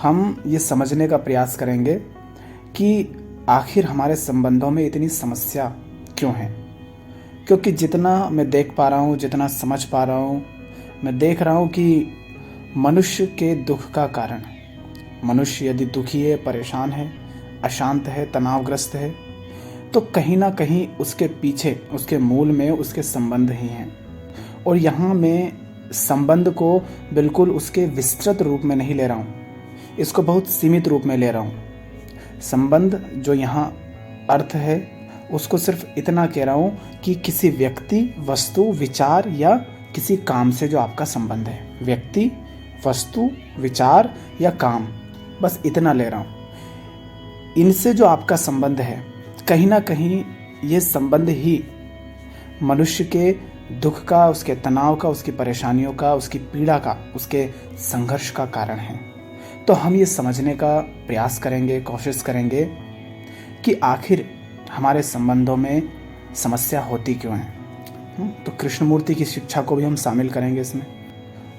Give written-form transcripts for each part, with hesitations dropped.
हम ये समझने का प्रयास करेंगे कि आखिर हमारे संबंधों में इतनी समस्या क्यों है। क्योंकि जितना मैं देख पा रहा हूँ, जितना समझ पा रहा हूँ, मैं देख रहा हूँ कि मनुष्य के दुख का कारण, मनुष्य यदि दुखी है, परेशान है, अशांत है, तनावग्रस्त है, तो कहीं ना कहीं उसके पीछे, उसके मूल में उसके संबंध ही हैं। और यहाँ मैं संबंध को बिल्कुल उसके विस्तृत रूप में नहीं ले रहा हूँ, इसको बहुत सीमित रूप में ले रहा हूँ। संबंध जो यहाँ अर्थ है उसको सिर्फ इतना कह रहा हूँ कि किसी व्यक्ति, वस्तु, विचार या किसी काम से जो आपका संबंध है। व्यक्ति, वस्तु, विचार या काम, बस इतना ले रहा हूँ। इनसे जो आपका संबंध है, कहीं ना कहीं ये संबंध ही मनुष्य के दुख का, उसके तनाव का, उसकी परेशानियों का, उसकी पीड़ा का, उसके संघर्ष का कारण है। तो हम ये समझने का प्रयास करेंगे, कोशिश करेंगे कि आखिर हमारे संबंधों में समस्या होती क्यों है। तो कृष्णमूर्ति की शिक्षा को भी हम शामिल करेंगे इसमें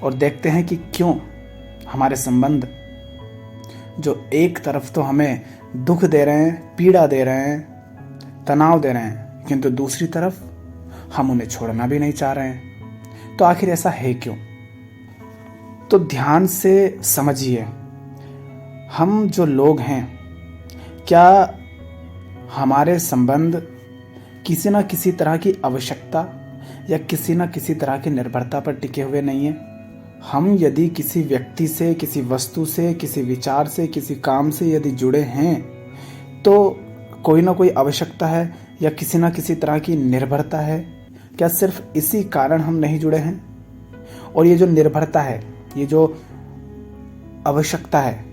और देखते हैं कि क्यों हमारे संबंध जो एक तरफ तो हमें दुख दे रहे हैं, पीड़ा दे रहे हैं, तनाव दे रहे हैं, किंतु दूसरी तरफ हम उन्हें छोड़ना भी नहीं चाह रहे हैं। तो आखिर ऐसा है क्यों? तो ध्यान से समझिए, हम जो लोग हैं, क्या हमारे संबंध किसी न किसी तरह की आवश्यकता या किसी न किसी तरह की निर्भरता पर टिके हुए नहीं हैं? हम यदि किसी व्यक्ति से, किसी वस्तु से, किसी विचार से, किसी काम से यदि जुड़े हैं तो कोई ना कोई आवश्यकता है या किसी न किसी तरह की निर्भरता है। क्या सिर्फ इसी कारण हम नहीं जुड़े हैं? और ये जो निर्भरता है, ये जो आवश्यकता है,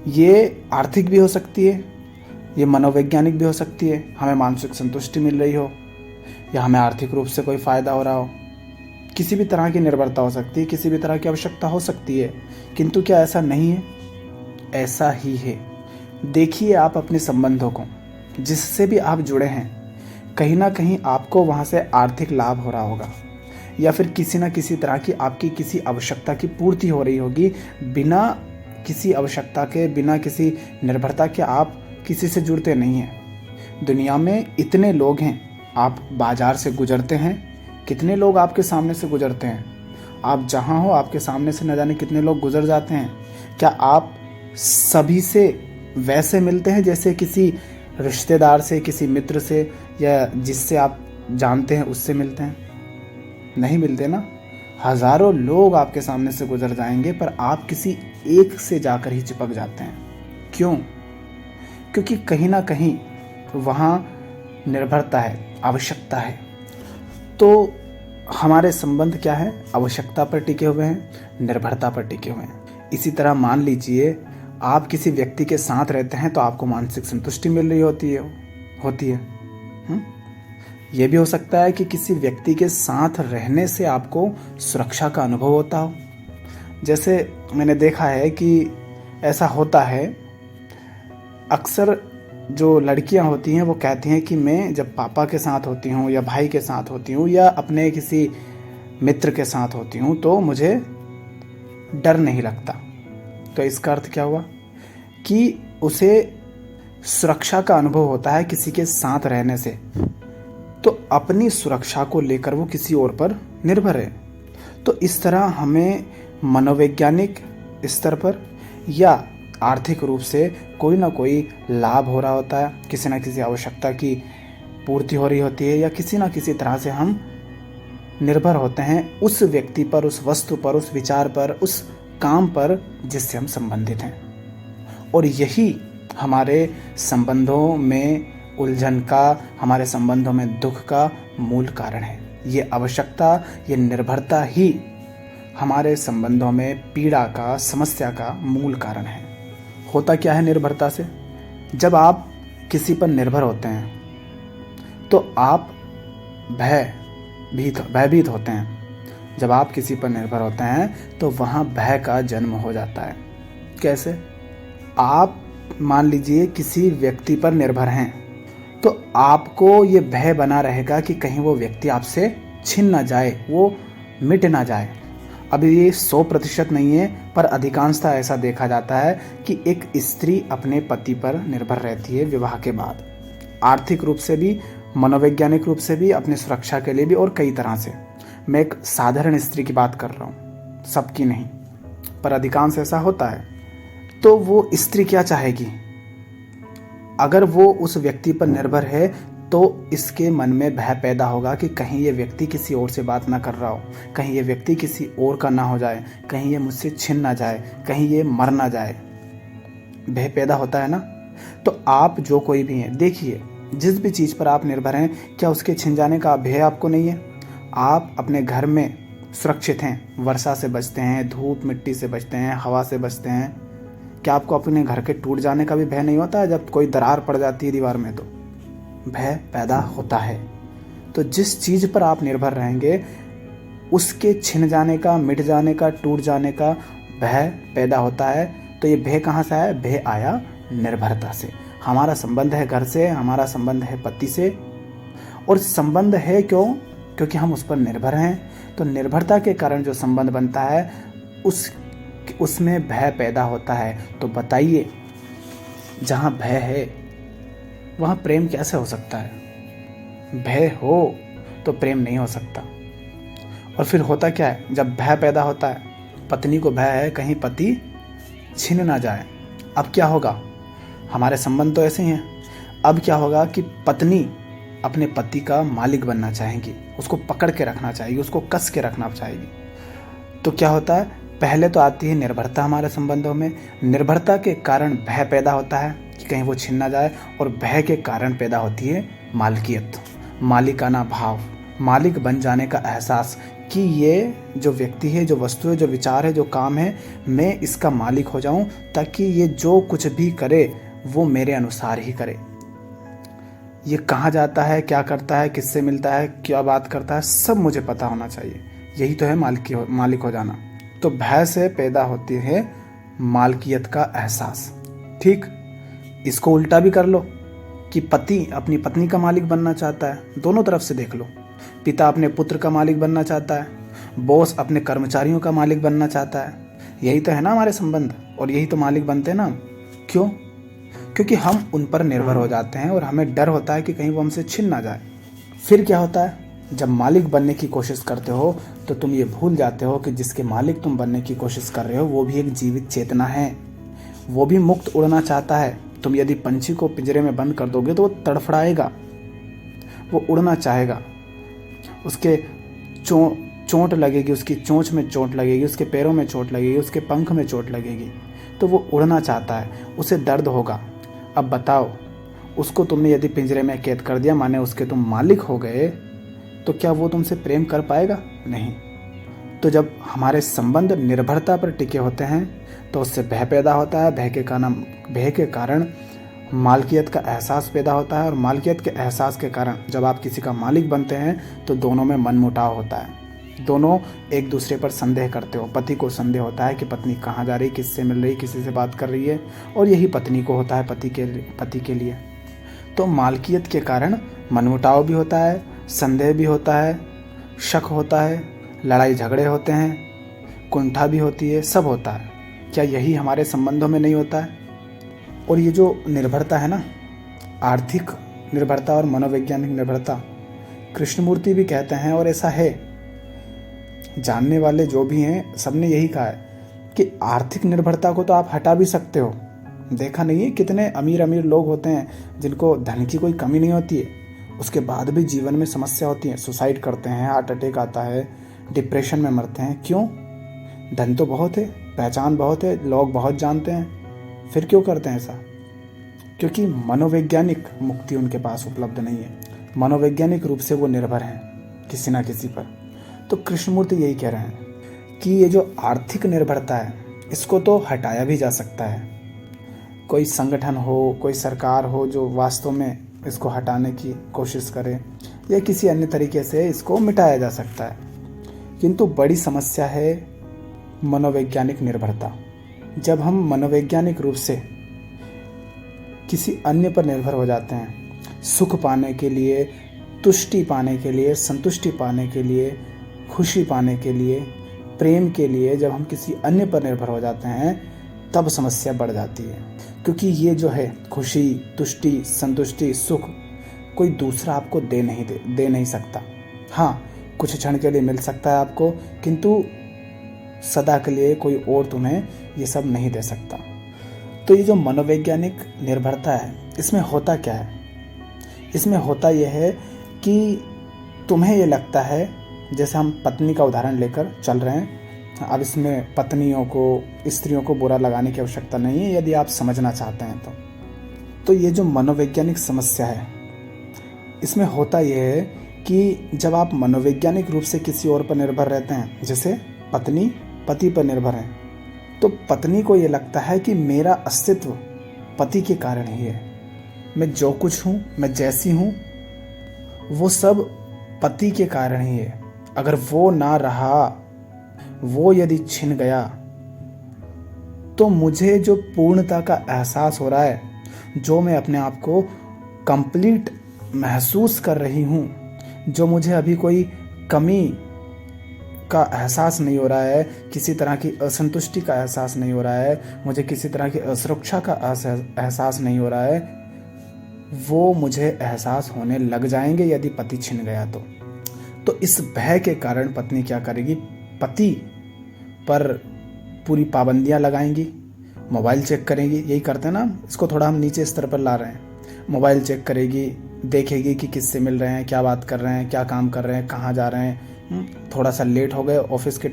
ये आर्थिक भी हो सकती है, ये मनोवैज्ञानिक भी हो सकती है, हमें मानसिक संतुष्टि मिल रही हो या हमें आर्थिक रूप से कोई फ़ायदा हो रहा हो। किसी भी तरह की निर्भरता हो सकती है, किसी भी तरह की आवश्यकता हो सकती है, किंतु क्या ऐसा नहीं है? ऐसा ही है। देखिए आप अपने संबंधों को, जिससे भी आप जुड़े हैं, कहीं ना कहीं आपको वहाँ से आर्थिक लाभ हो रहा होगा या फिर किसी न किसी तरह की आपकी किसी आवश्यकता की पूर्ति हो रही होगी। बिना किसी आवश्यकता के, बिना किसी निर्भरता के आप किसी से जुड़ते नहीं हैं। दुनिया में इतने लोग हैं, आप बाजार से गुजरते हैं, कितने लोग आपके सामने से गुजरते हैं। आप जहाँ हो, आपके सामने से न जाने कितने लोग गुजर जाते हैं। क्या आप सभी से वैसे मिलते हैं जैसे किसी रिश्तेदार से, किसी मित्र से या जिससे आप जानते हैं उससे मिलते हैं? नहीं मिलते ना। हजारों लोग आपके सामने से गुजर जाएंगे पर आप किसी एक से जाकर ही चिपक जाते हैं। क्यों? क्योंकि कहीं ना कहीं वहाँ निर्भरता है, आवश्यकता है। तो हमारे संबंध क्या है? आवश्यकता पर टिके हुए हैं, निर्भरता पर टिके हुए हैं। इसी तरह मान लीजिए आप किसी व्यक्ति के साथ रहते हैं तो आपको मानसिक संतुष्टि मिल रही होती है। यह भी हो सकता है कि किसी व्यक्ति के साथ रहने से आपको सुरक्षा का अनुभव होता हो। जैसे मैंने देखा है कि ऐसा होता है, अक्सर जो लड़कियां होती हैं वो कहती हैं कि मैं जब पापा के साथ होती हूँ या भाई के साथ होती हूँ या अपने किसी मित्र के साथ होती हूँ तो मुझे डर नहीं लगता। तो इसका अर्थ क्या हुआ कि उसे सुरक्षा का अनुभव होता है किसी के साथ रहने से। तो अपनी सुरक्षा को लेकर वो किसी और पर निर्भर है। तो इस तरह हमें मनोवैज्ञानिक स्तर पर या आर्थिक रूप से कोई ना कोई लाभ हो रहा होता है, किसी न किसी आवश्यकता की पूर्ति हो रही होती है या किसी न किसी तरह से हम निर्भर होते हैं उस व्यक्ति पर, उस वस्तु पर, उस विचार पर, उस काम पर जिससे हम संबंधित हैं। और यही हमारे संबंधों में उलझन का, हमारे संबंधों में दुख का मूल कारण है। ये आवश्यकता, ये निर्भरता ही हमारे संबंधों में पीड़ा का, समस्या का मूल कारण है। होता क्या है निर्भरता से? जब किसी पर निर्भर होते हैं तो आप भयभीत होते हैं। जब आप किसी पर निर्भर होते हैं तो वहाँ भय का जन्म हो जाता है। कैसे? आप मान लीजिए किसी व्यक्ति पर निर्भर हैं तो आपको ये भय बना रहेगा कि कहीं वो व्यक्ति आपसे छिन ना जाए, वो मिट ना जाए। अब ये 100% नहीं है, पर अधिकांशतः ऐसा देखा जाता है कि एक स्त्री अपने पति पर निर्भर रहती है विवाह के बाद, आर्थिक रूप से भी, मनोवैज्ञानिक रूप से भी, अपनी सुरक्षा के लिए भी, और कई तरह से। मैं एक साधारण स्त्री की बात कर रहा हूँ, सबकी नहीं, पर अधिकांश ऐसा होता है। तो वो स्त्री क्या चाहेगी? अगर वो उस व्यक्ति पर निर्भर है तो इसके मन में भय पैदा होगा कि कहीं ये व्यक्ति किसी और से बात ना कर रहा हो, कहीं ये व्यक्ति किसी और का ना हो जाए, कहीं ये मुझसे छिन ना जाए, कहीं ये मर ना जाए। भय पैदा होता है ना। तो आप जो कोई भी हैं, देखिए जिस भी चीज़ पर आप निर्भर हैं, क्या उसके छिन जाने का भय आपको नहीं है? आप अपने घर में सुरक्षित हैं, वर्षा से बचते हैं, धूप मिट्टी से बचते हैं, हवा से बचते हैं। क्या आपको अपने घर के टूट जाने का भी भय नहीं होता है? जब कोई दरार पड़ जाती है दीवार में तो भय पैदा होता है। तो जिस चीज़ पर आप निर्भर रहेंगे उसके छिन जाने का, मिट जाने का, टूट जाने का भय पैदा होता है। तो ये भय कहाँ से आया? भय आया निर्भरता से। हमारा संबंध है घर से, हमारा संबंध है पति से, और संबंध है क्यों? क्योंकि हम उस पर निर्भर हैं। तो निर्भरता के कारण जो संबंध बनता है उसमें भय पैदा होता है। तो बताइए, जहाँ भय है वहाँ प्रेम कैसे हो सकता है? भय हो तो प्रेम नहीं हो सकता। और फिर होता क्या है जब भय पैदा होता है? पत्नी को भय है कहीं पति छीन ना जाए। अब क्या होगा? हमारे संबंध तो ऐसे ही हैं। अब क्या होगा कि पत्नी अपने पति का मालिक बनना चाहेगी, उसको पकड़ के रखना चाहेगी, उसको कस के रखना चाहेगी। तो क्या होता है? पहले तो आती है निर्भरता हमारे संबंधों में। निर्भरता के कारण भय पैदा होता है कि कहीं वो छीन ना जाए, और भय के कारण पैदा होती है मालकियत, मालिकाना भाव, मालिक बन जाने का एहसास कि ये जो व्यक्ति है, जो वस्तु है, जो विचार है, जो काम है, मैं इसका मालिक हो जाऊं, ताकि ये जो कुछ भी करे वो मेरे अनुसार ही करे। ये कहाँ जाता है, क्या करता है, किससे मिलता है, क्या बात करता है, सब मुझे पता होना चाहिए। यही तो है मालिक हो जाना। तो भय से पैदा होती है मालकियत का एहसास। ठीक, इसको उल्टा भी कर लो कि पति अपनी पत्नी का मालिक बनना चाहता है। दोनों तरफ से देख लो। पिता अपने पुत्र का मालिक बनना चाहता है, बॉस अपने कर्मचारियों का मालिक बनना चाहता है। यही तो है ना हमारे संबंध, और यही तो मालिक बनते हैं ना। क्यों? क्योंकि हम उन पर निर्भर हो जाते हैं और हमें डर होता है कि कहीं वो हमसे छिन ना जाए। फिर क्या होता है? जब मालिक बनने की कोशिश करते हो तो तुम ये भूल जाते हो कि जिसके मालिक तुम बनने की कोशिश कर रहे हो वो भी एक जीवित चेतना है, वो भी मुक्त उड़ना चाहता है। तुम यदि पंछी को पिंजरे में बंद कर दोगे तो वो तड़फड़ाएगा, वो उड़ना चाहेगा, उसके चोट लगेगी, उसकी चोंच में चोट लगेगी, उसके पैरों में चोट लगेगी, उसके पंख में चोट लगेगी, तो वो उड़ना चाहता है, उसे दर्द होगा। अब बताओ, उसको तुमने यदि पिंजरे में कैद कर दिया, माने उसके तुम मालिक हो गए, तो क्या वो तुमसे प्रेम कर पाएगा? नहीं। तो जब हमारे संबंध निर्भरता पर टिके होते हैं तो उससे भय पैदा होता है। भय के कारण मालकियत का एहसास पैदा होता है, और मालकियत के एहसास के कारण जब आप किसी का मालिक बनते हैं तो दोनों में मनमुटाव होता है। दोनों एक दूसरे पर संदेह करते हो। पति को संदेह होता है कि पत्नी कहाँ जा रही, किससे मिल रही, किसी से बात कर रही है, और यही पत्नी को होता है पति के लिए। तो मालकियत के कारण मनमुटाव भी होता है, संदेह भी होता है, शक होता है, लड़ाई झगड़े होते हैं, कुंठा भी होती है, सब होता है। क्या यही हमारे संबंधों में नहीं होता है? और ये जो निर्भरता है ना, आर्थिक निर्भरता और मनोवैज्ञानिक निर्भरता, कृष्णमूर्ति भी कहते हैं, और ऐसा है, जानने वाले जो भी हैं सबने यही कहा है कि आर्थिक निर्भरता को तो आप हटा भी सकते हो। देखा नहीं है कितने अमीर लोग होते हैं जिनको धन की कोई कमी नहीं होती है, उसके बाद भी जीवन में समस्या होती है, सुसाइड करते हैं, हार्ट अटैक आता है, डिप्रेशन में मरते हैं। क्यों? धन तो बहुत है, पहचान बहुत है, लोग बहुत जानते हैं, फिर क्यों करते हैं ऐसा? क्योंकि मनोवैज्ञानिक मुक्ति उनके पास उपलब्ध नहीं है। मनोवैज्ञानिक रूप से वो निर्भर हैं किसी ना किसी पर। तो कृष्णमूर्ति यही कह रहे हैं कि ये जो आर्थिक निर्भरता है इसको तो हटाया भी जा सकता है। कोई संगठन हो, कोई सरकार हो जो वास्तव में इसको हटाने की कोशिश करे, या किसी अन्य तरीके से इसको मिटाया जा सकता है। किंतु बड़ी समस्या है मनोवैज्ञानिक निर्भरता। जब हम मनोवैज्ञानिक रूप से किसी अन्य पर निर्भर हो जाते हैं, सुख पाने के लिए, तुष्टि पाने के लिए, संतुष्टि पाने के लिए, खुशी पाने के लिए, प्रेम के लिए जब हम किसी अन्य पर निर्भर हो जाते हैं तब समस्या बढ़ जाती है। क्योंकि ये जो है खुशी, तुष्टि, संतुष्टि, सुख कोई दूसरा आपको दे नहीं सकता। हाँ, कुछ क्षण के लिए मिल सकता है आपको, किंतु सदा के लिए कोई और तुम्हें ये सब नहीं दे सकता। तो ये जो मनोवैज्ञानिक निर्भरता है, इसमें होता क्या है? इसमें होता यह है कि तुम्हें ये लगता है, जैसे हम पत्नी का उदाहरण लेकर चल रहे हैं, अब इसमें पत्नियों को, स्त्रियों को बुरा लगाने की आवश्यकता नहीं है यदि आप समझना चाहते हैं तो ये जो मनोवैज्ञानिक समस्या है, इसमें होता यह है कि जब आप मनोवैज्ञानिक रूप से किसी और पर निर्भर रहते हैं, जैसे पत्नी पति पर निर्भर है, तो पत्नी को ये लगता है कि मेरा अस्तित्व पति के कारण ही है, मैं जो कुछ हूँ, मैं जैसी हूँ, वो सब पति के कारण ही है। अगर वो ना रहा, वो यदि छिन गया, तो मुझे जो पूर्णता का एहसास हो रहा है, जो मैं अपने आप को कंप्लीट महसूस कर रही हूँ, जो मुझे अभी कोई कमी का एहसास नहीं हो रहा है, किसी तरह की असंतुष्टि का एहसास नहीं हो रहा है, मुझे किसी तरह की असुरक्षा का एहसास नहीं हो रहा है, वो मुझे एहसास होने लग जाएंगे यदि पति छिन गया तो इस भय के कारण पत्नी क्या करेगी? पति पर पूरी पाबंदियां लगाएंगी, मोबाइल चेक करेंगी। यही करते हैं ना, इसको थोड़ा हम नीचे स्तर पर ला रहे हैं। मोबाइल चेक करेगी, देखेगी कि किससे मिल रहे हैं, क्या बात कर रहे हैं, क्या काम कर रहे हैं, कहाँ जा रहे हैं। थोड़ा सा लेट हो गए ऑफिस का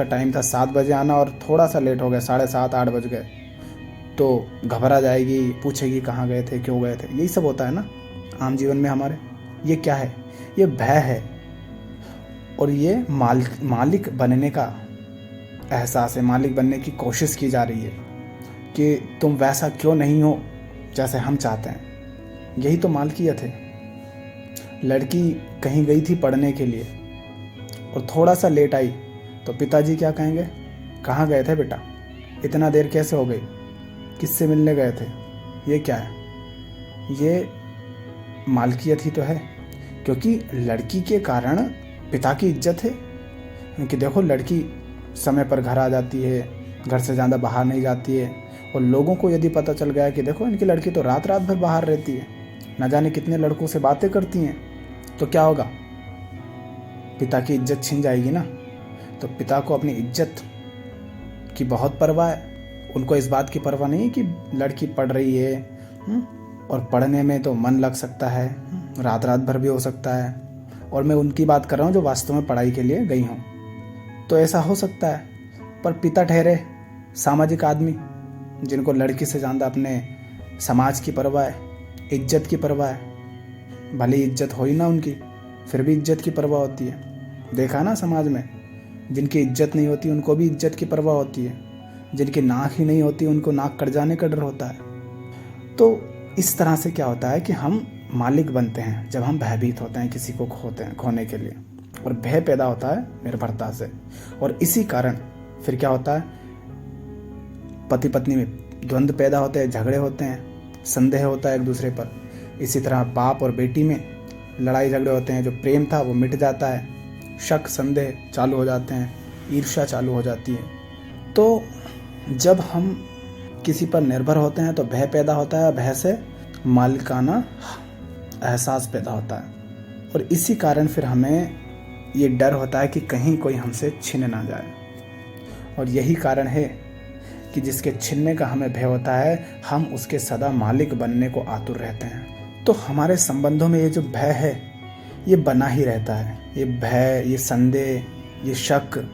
टाइम था 7 बजे आना और थोड़ा सा लेट हो गया, 7:30 8 बज गए, तो घबरा जाएगी, पूछेगी कहाँ गए थे, क्यों गए थे। यही सब होता है ना आम जीवन में हमारे। ये क्या है? ये भय है, और ये मालिक बनने का एहसास है, मालिक बनने की कोशिश की जा रही है कि तुम वैसा क्यों नहीं हो जैसे हम चाहते हैं। यही तो मालकियत है। लड़की कहीं गई थी पढ़ने के लिए और थोड़ा सा लेट आई, तो पिताजी क्या कहेंगे? कहाँ गए थे बेटा, इतना देर कैसे हो गई, किससे मिलने गए थे? ये क्या है? ये मालकियत ही तो है, क्योंकि लड़की के कारण पिता की इज्जत है कि देखो लड़की समय पर घर आ जाती है, घर से ज़्यादा बाहर नहीं जाती है। और लोगों को यदि पता चल गया कि देखो इनकी लड़की तो रात रात भर बाहर रहती है, न जाने कितने लड़कों से बातें करती हैं, तो क्या होगा? पिता की इज्जत छिन जाएगी ना। तो पिता को अपनी इज्जत की बहुत परवाह है। उनको इस बात की परवाह नहीं कि लड़की पढ़ रही है, और पढ़ने में तो मन लग सकता है, रात रात भर भी हो सकता है। और मैं उनकी बात कर रहा हूँ जो वास्तव में पढ़ाई के लिए गई हूँ, तो ऐसा हो सकता है। पर पिता ठहरे सामाजिक आदमी, जिनको लड़की से ज़्यादा अपने समाज की परवाह है, इज्जत की परवाह है। भले इज्जत हो ही ना उनकी, फिर भी इज्जत की परवाह होती है। देखा ना समाज में, जिनकी इज्जत नहीं होती उनको भी इज्जत की परवाह होती है, जिनकी नाक ही नहीं होती उनको नाक कट जाने का डर होता है। तो इस तरह से क्या होता है कि हम मालिक बनते हैं जब हम भयभीत होते हैं किसी को खोने के लिए, और भय पैदा होता है निर्भरता से। और इसी कारण फिर क्या होता है, पति पत्नी में द्वंद्व पैदा होते हैं, झगड़े होते हैं, संदेह होता है एक दूसरे पर। इसी तरह बाप और बेटी में लड़ाई झगड़े होते हैं, जो प्रेम था वो मिट जाता है, शक संदेह चालू हो जाते हैं, ईर्ष्या चालू हो जाती है। तो जब हम किसी पर निर्भर होते हैं तो भय पैदा होता है, भय से मालिकाना एहसास पैदा होता है। और इसी कारण फिर हमें ये डर होता है कि कहीं कोई हमसे छीन ना जाए। और यही कारण है कि जिसके छीनने का हमें भय होता है, हम उसके सदा मालिक बनने को आतुर रहते हैं। तो हमारे संबंधों में ये जो भय है ये बना ही रहता है। ये भय, ये संदेह, ये शक,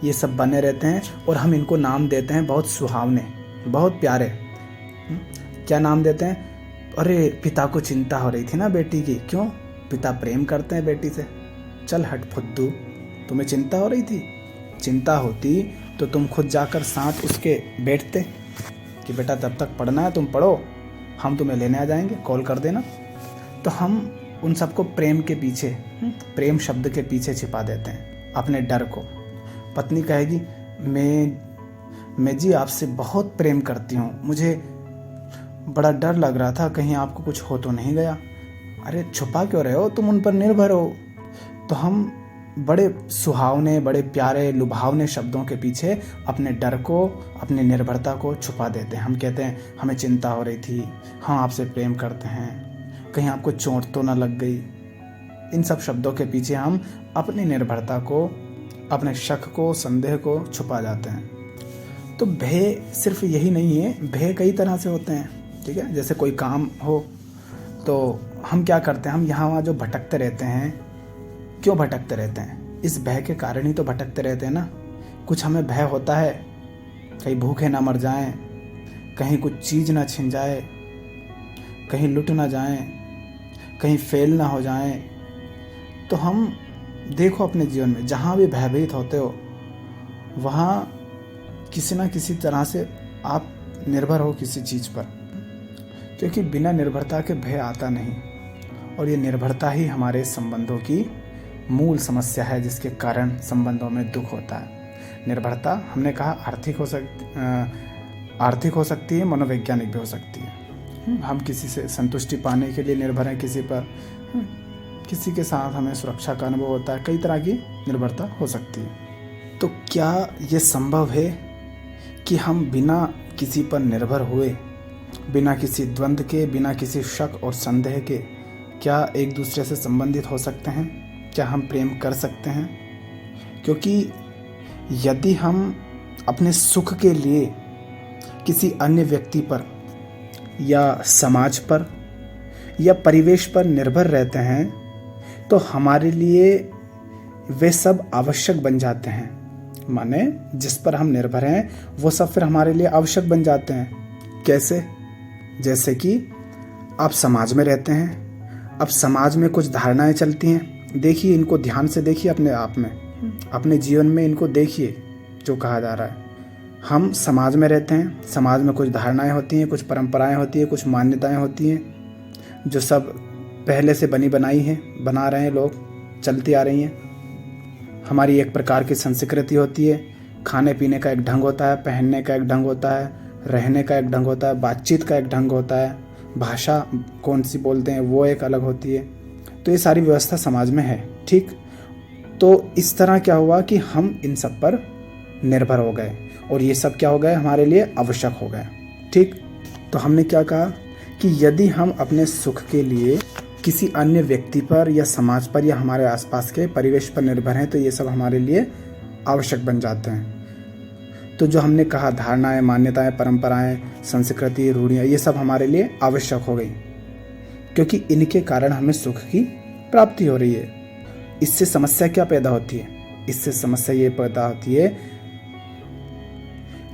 ये सब बने रहते हैं, और हम इनको नाम देते हैं बहुत सुहावने, बहुत प्यारे। क्या नाम देते हैं? अरे पिता को चिंता हो रही थी ना बेटी की। क्यों? पिता प्रेम करते हैं बेटी से। चल हट फुद्दू, तुम्हें चिंता हो रही थी? चिंता होती तो तुम खुद जाकर साथ उसके बैठते कि बेटा तब तक पढ़ना है, तुम पढ़ो, हम तुम्हें लेने आ जाएंगे, कॉल कर देना। तो हम उन सबको प्रेम के पीछे, प्रेम शब्द के पीछे छिपा देते हैं अपने डर को। पत्नी कहेगी मैं जी आपसे बहुत प्रेम करती हूँ, मुझे बड़ा डर लग रहा था कहीं आपको कुछ हो तो नहीं गया। अरे छुपा क्यों रहे हो, तुम उन पर निर्भर हो। तो हम बड़े सुहावने, बड़े प्यारे, लुभावने शब्दों के पीछे अपने डर को, अपनी निर्भरता को छुपा देते हैं। हम कहते हैं हमें चिंता हो रही थी, हम आपसे प्रेम करते हैं, कहीं आपको चोट तो ना लग गई। इन सब शब्दों के पीछे हम अपनी निर्भरता को, अपने शक को, संदेह को छुपा जाते हैं। तो भय सिर्फ यही नहीं है, भय कई तरह से होते हैं। ठीक है, जैसे कोई काम हो तो हम क्या करते हैं, हम यहाँ वहाँ जो भटकते रहते हैं। क्यों भटकते रहते हैं? इस भय के कारण ही तो भटकते रहते हैं ना। कुछ हमें भय होता है, कहीं भूखे ना मर जाएं, कहीं कुछ चीज़ ना छिन जाए, कहीं लुट ना जाएं, कहीं फेल ना हो जाएं। तो हम देखो अपने जीवन में जहाँ भी भयभीत होते हो, वहाँ किसी ना किसी तरह से आप निर्भर हो किसी चीज़ पर, क्योंकि बिना निर्भरता के भय आता नहीं। और ये निर्भरता ही हमारे संबंधों की मूल समस्या है, जिसके कारण संबंधों में दुख होता है। निर्भरता हमने कहा आर्थिक हो सकती है, मनोवैज्ञानिक भी हो सकती है। हम किसी से संतुष्टि पाने के लिए निर्भर हैं किसी पर, किसी के साथ हमें सुरक्षा का अनुभव होता है। कई तरह की निर्भरता हो सकती है। तो क्या ये संभव है कि हम बिना किसी पर निर्भर हुए, बिना किसी द्वंद्व के, बिना किसी शक और संदेह के, क्या एक दूसरे से संबंधित हो सकते हैं? क्या हम प्रेम कर सकते हैं? क्योंकि यदि हम अपने सुख के लिए किसी अन्य व्यक्ति पर या समाज पर या परिवेश पर निर्भर रहते हैं, तो हमारे लिए वे सब आवश्यक बन जाते हैं। माने जिस पर हम निर्भर हैं वो सब फिर हमारे लिए आवश्यक बन जाते हैं। कैसे? जैसे कि आप समाज में रहते हैं, अब समाज में कुछ धारणाएं चलती हैं। देखिए, इनको ध्यान से देखिए, अपने आप में, अपने जीवन में इनको देखिए जो कहा जा रहा है। हम समाज में रहते हैं, समाज में कुछ धारणाएं होती हैं, कुछ परंपराएं होती हैं, कुछ मान्यताएं होती हैं, जो सब पहले से बनी बनाई हैं, बना रहे हैं लोग, चलती आ रही हैं। हमारी एक प्रकार की संस्कृति होती है, खाने पीने का एक ढंग होता है, पहनने का एक ढंग होता है, रहने का एक ढंग होता है, बातचीत का एक ढंग होता है, भाषा कौन सी बोलते हैं वो एक अलग होती है। तो ये सारी व्यवस्था समाज में है। ठीक, तो इस तरह क्या हुआ कि हम इन सब पर निर्भर हो गए और ये सब क्या हो गए, हमारे लिए आवश्यक हो गए। ठीक, तो हमने क्या कहा कि यदि हम अपने सुख के लिए किसी अन्य व्यक्ति पर या समाज पर या हमारे आसपास के परिवेश पर निर्भर हैं, तो ये सब हमारे लिए आवश्यक बन जाते हैं। तो जो हमने कहा धारणाएं, मान्यताएं, परंपराएं, संस्कृति, रूढ़ियाँ, ये सब हमारे लिए आवश्यक हो गई, क्योंकि इनके कारण हमें सुख की प्राप्ति हो रही है। इससे समस्या क्या पैदा होती है? इससे समस्या ये पैदा होती है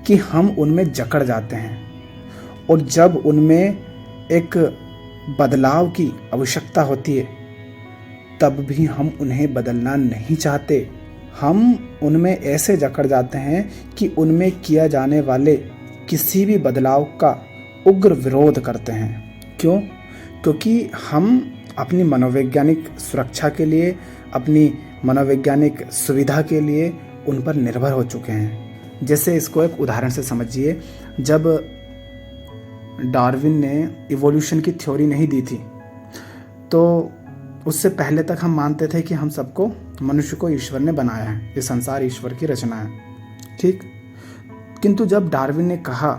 कि हम उनमें जकड़ जाते हैं, और जब उनमें एक बदलाव की आवश्यकता होती है तब भी हम उन्हें बदलना नहीं चाहते। हम उनमें ऐसे जकड़ जाते हैं कि उनमें किया जाने वाले किसी भी बदलाव का उग्र विरोध करते हैं। क्यों? क्योंकि हम अपनी मनोवैज्ञानिक सुरक्षा के लिए, अपनी मनोवैज्ञानिक सुविधा के लिए उन पर निर्भर हो चुके हैं। जैसे इसको एक उदाहरण से समझिए, जब डार्विन ने इवोल्यूशन की थ्योरी नहीं दी थी, तो उससे पहले तक हम मानते थे कि हम सबको, मनुष्य को ईश्वर ने बनाया है, ये संसार ईश्वर की रचना है। ठीक, किंतु जब डार्विन ने कहा,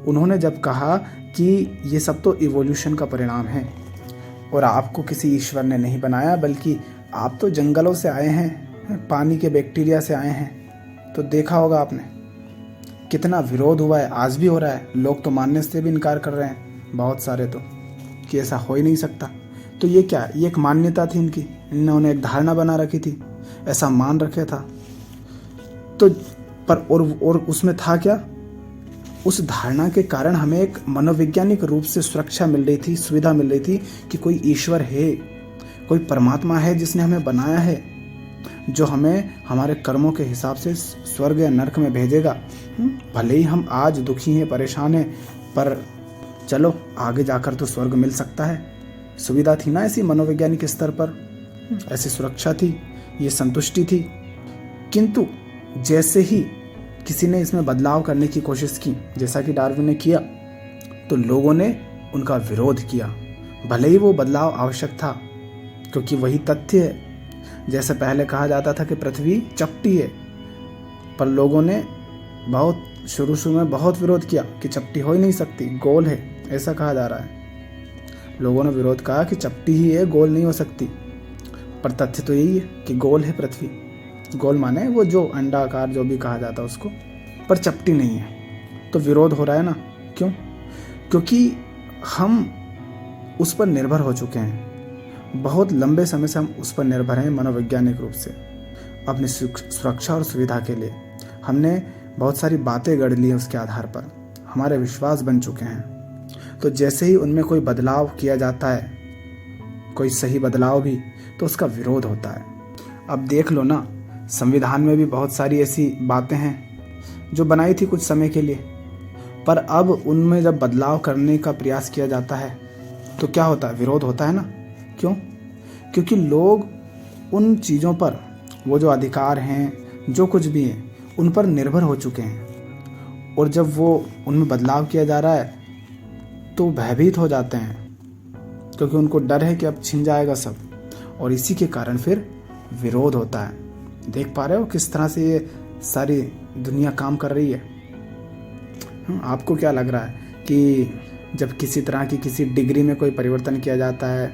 उन्होंने जब कहा कि ये सब तो इवोल्यूशन का परिणाम है और आपको किसी ईश्वर ने नहीं बनाया, बल्कि आप तो जंगलों से आए हैं, पानी के बैक्टीरिया से आए हैं, तो देखा होगा आपने कितना विरोध हुआ है। आज भी हो रहा है, लोग तो मानने से भी इनकार कर रहे हैं, बहुत सारे तो, कि ऐसा हो ही नहीं सकता। तो ये क्या, ये एक मान्यता थी इनकी, इन्होंने एक धारणा बना रखी थी, ऐसा मान रखा था। तो पर और उसमें था क्या, उस धारणा के कारण हमें एक मनोवैज्ञानिक रूप से सुरक्षा मिल रही थी, सुविधा मिल रही थी कि कोई ईश्वर है, कोई परमात्मा है जिसने हमें बनाया है, जो हमें हमारे कर्मों के हिसाब से स्वर्ग या नरक में भेजेगा। भले ही हम आज दुखी हैं, परेशान हैं, पर चलो आगे जाकर तो स्वर्ग मिल सकता है। सुविधा थी ना ऐसी, मनोवैज्ञानिक स्तर पर ऐसी सुरक्षा थी, ये संतुष्टि थी। किंतु जैसे ही किसी ने इसमें बदलाव करने की कोशिश की, जैसा कि डार्विन ने किया, तो लोगों ने उनका विरोध किया। भले ही वो बदलाव आवश्यक था, क्योंकि वही तथ्य है, जैसे पहले कहा जाता था कि पृथ्वी चपटी है, पर लोगों ने बहुत शुरू में बहुत विरोध किया कि चपटी हो ही नहीं सकती, गोल है, ऐसा कहा जा रहा है। लोगों ने विरोध कहा कि चपटी ही है, गोल नहीं हो सकती, पर तथ्य तो यही है कि गोल है पृथ्वी। गोल माने वो जो अंडाकार जो भी कहा जाता है उसको, पर चपटी नहीं है। तो विरोध हो रहा है ना, क्यों? क्योंकि हम उस पर निर्भर हो चुके हैं। बहुत लंबे समय से हम उस पर निर्भर हैं मनोवैज्ञानिक रूप से। अपनी सुरक्षा और सुविधा के लिए हमने बहुत सारी बातें गढ़ ली हैं, उसके आधार पर हमारे विश्वास बन चुके हैं। तो जैसे ही उनमें कोई बदलाव किया जाता है, कोई सही बदलाव भी, तो उसका विरोध होता है। अब देख लो ना, संविधान में भी बहुत सारी ऐसी बातें हैं जो बनाई थी कुछ समय के लिए, पर अब उनमें जब बदलाव करने का प्रयास किया जाता है तो क्या होता है? विरोध होता है ना। क्यों? क्योंकि लोग उन चीज़ों पर, वो जो अधिकार हैं, जो कुछ भी हैं, उन पर निर्भर हो चुके हैं। और जब वो उनमें बदलाव किया जा रहा है तो भयभीत हो जाते हैं, क्योंकि उनको डर है कि अब छिन जाएगा सब, और इसी के कारण फिर विरोध होता है। देख पा रहे हो किस तरह से ये सारी दुनिया काम कर रही है। आपको क्या लग रहा है कि जब किसी तरह की किसी डिग्री में कोई परिवर्तन किया जाता है,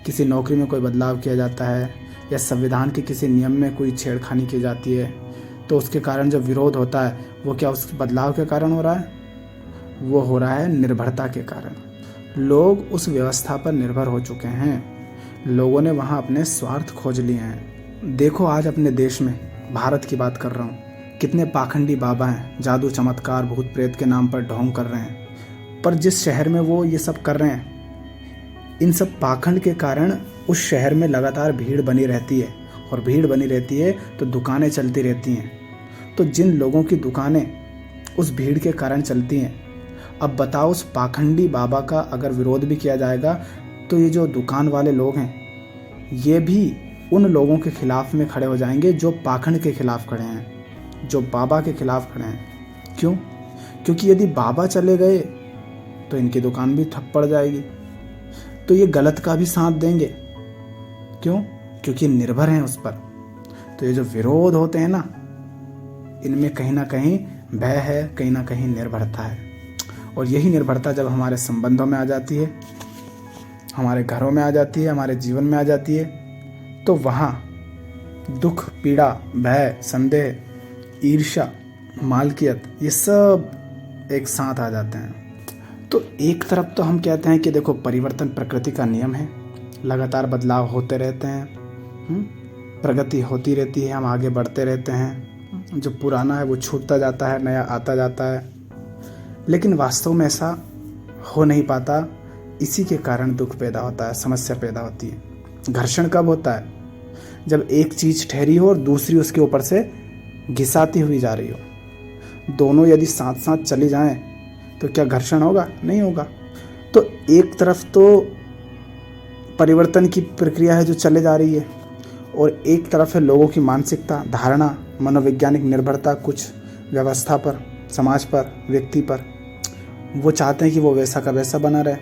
किसी नौकरी में कोई बदलाव किया जाता है, या संविधान के किसी नियम में कोई छेड़खानी की जाती है, तो उसके कारण जो विरोध होता है वो क्या उस बदलाव के कारण हो रहा है? वो हो रहा है निर्भरता के कारण। लोग उस व्यवस्था पर निर्भर हो चुके हैं। लोगों ने वहाँ अपने स्वार्थ खोज लिए हैं। देखो आज अपने देश में, भारत की बात कर रहा हूँ, कितने पाखंडी बाबा हैं, जादू चमत्कार भूत प्रेत के नाम पर ढोंग कर रहे हैं। पर जिस शहर में वो ये सब कर रहे हैं, इन सब पाखंड के कारण उस शहर में लगातार भीड़ बनी रहती है, और भीड़ बनी रहती है तो दुकानें चलती रहती हैं। तो जिन लोगों की दुकानें उस भीड़ के कारण चलती हैं, अब बताओ उस पाखंडी बाबा का अगर विरोध भी किया जाएगा तो ये जो दुकान वाले लोग हैं ये भी उन लोगों के खिलाफ में खड़े हो जाएंगे जो पाखंड के खिलाफ खड़े हैं, जो बाबा के खिलाफ खड़े हैं। क्यों? क्योंकि यदि बाबा चले गए तो इनकी दुकान भी ठप पड़ जाएगी, तो ये गलत का भी साथ देंगे। क्यों? क्योंकि निर्भर हैं उस पर। तो ये जो विरोध होते हैं ना, इनमें कहीं ना कहीं भय है, कहीं ना कहीं निर्भरता है। और यही निर्भरता जब हमारे संबंधों में आ जाती है, हमारे घरों में आ जाती है, हमारे जीवन में आ जाती है, तो वहाँ दुख, पीड़ा, भय, संदेह, ईर्ष्या, मालकियत, ये सब एक साथ आ जाते हैं। तो एक तरफ तो हम कहते हैं कि देखो परिवर्तन प्रकृति का नियम है, लगातार बदलाव होते रहते हैं, प्रगति होती रहती है, हम आगे बढ़ते रहते हैं, जो पुराना है वो छूटता जाता है, नया आता जाता है। लेकिन वास्तव में ऐसा हो नहीं पाता। इसी के कारण दुख पैदा होता है, समस्या पैदा होती है। घर्षण कब होता है? जब एक चीज़ ठहरी हो और दूसरी उसके ऊपर से घिसाती हुई जा रही हो। दोनों यदि साथ साथ चली जाएं तो क्या घर्षण होगा? नहीं होगा। तो एक तरफ तो परिवर्तन की प्रक्रिया है जो चले जा रही है, और एक तरफ है लोगों की मानसिकता, धारणा, मनोवैज्ञानिक निर्भरता कुछ व्यवस्था पर, समाज पर, व्यक्ति पर। वो चाहते हैं कि वो वैसा का वैसा बना रहे,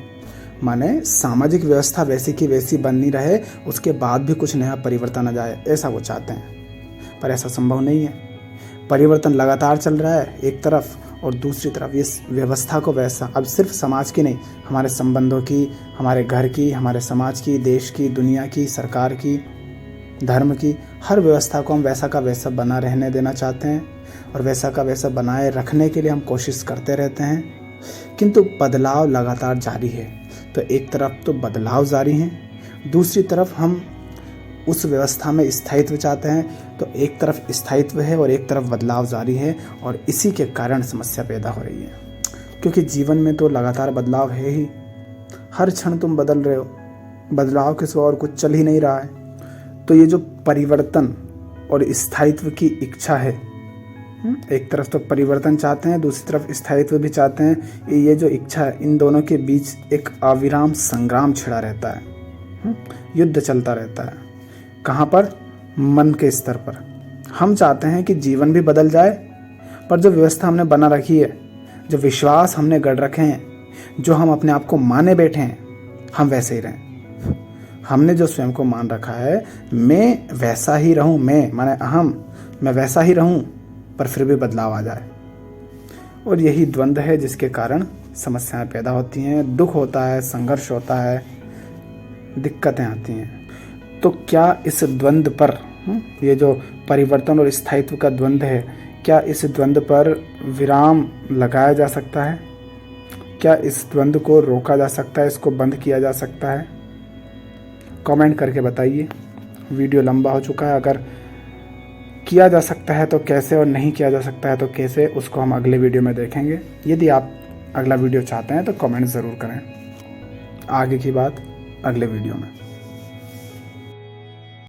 माने सामाजिक व्यवस्था वैसी की वैसी बनी रहे, उसके बाद भी कुछ नया परिवर्तन आ जाए, ऐसा वो चाहते हैं। पर ऐसा संभव नहीं है। परिवर्तन लगातार चल रहा है एक तरफ, और दूसरी तरफ इस व्यवस्था को वैसा, अब सिर्फ समाज की नहीं, हमारे संबंधों की, हमारे घर की, हमारे समाज की, देश की, दुनिया की, सरकार की, धर्म की, हर व्यवस्था को हम वैसा का वैसा बना रहने देना चाहते हैं, और वैसा का वैसा बनाए रखने के लिए हम कोशिश करते रहते हैं। किंतु बदलाव लगातार जारी है। तो एक तरफ तो बदलाव जारी है, दूसरी तरफ हम उस व्यवस्था में स्थायित्व चाहते हैं। तो एक तरफ स्थायित्व है और एक तरफ बदलाव जारी है, और इसी के कारण समस्या पैदा हो रही है। क्योंकि जीवन में तो लगातार बदलाव है ही, हर क्षण तुम बदल रहे हो, बदलाव के सिवा और कुछ चल ही नहीं रहा है। तो ये जो परिवर्तन और स्थायित्व की इच्छा है, एक तरफ तो परिवर्तन चाहते हैं, दूसरी तरफ स्थायित्व भी चाहते हैं, ये जो इच्छा है, इन दोनों के बीच एक अविराम संग्राम छिड़ा रहता है, युद्ध चलता रहता है। कहाँ पर? मन के स्तर पर। हम चाहते हैं कि जीवन भी बदल जाए, पर जो व्यवस्था हमने बना रखी है, जो विश्वास हमने गढ़ रखे हैं, जो हम अपने आप को माने बैठे हैं, हम वैसे ही रहें। हमने जो स्वयं को मान रखा है मैं वैसा ही रहूं, मैं माने अहम, मैं वैसा ही रहूं, पर फिर भी बदलाव आ जाए। और यही द्वंद्व है जिसके कारण समस्याएं पैदा होती हैं, दुख होता है, संघर्ष होता है, दिक्कतें आती हैं। तो क्या इस द्वंद्व पर ये जो परिवर्तन और स्थायित्व का द्वंद्व है, क्या इस द्वंद्व पर विराम लगाया जा सकता है? क्या इस द्वंद्व को रोका जा सकता है, इसको बंद किया जा सकता है? कमेंट करके बताइए। वीडियो लंबा हो चुका है, अगर किया जा सकता है तो कैसे, और नहीं किया जा सकता है तो कैसे, उसको हम अगले वीडियो में देखेंगे। यदि आप अगला वीडियो चाहते हैं तो कमेंट ज़रूर करें। आगे की बात अगले वीडियो में।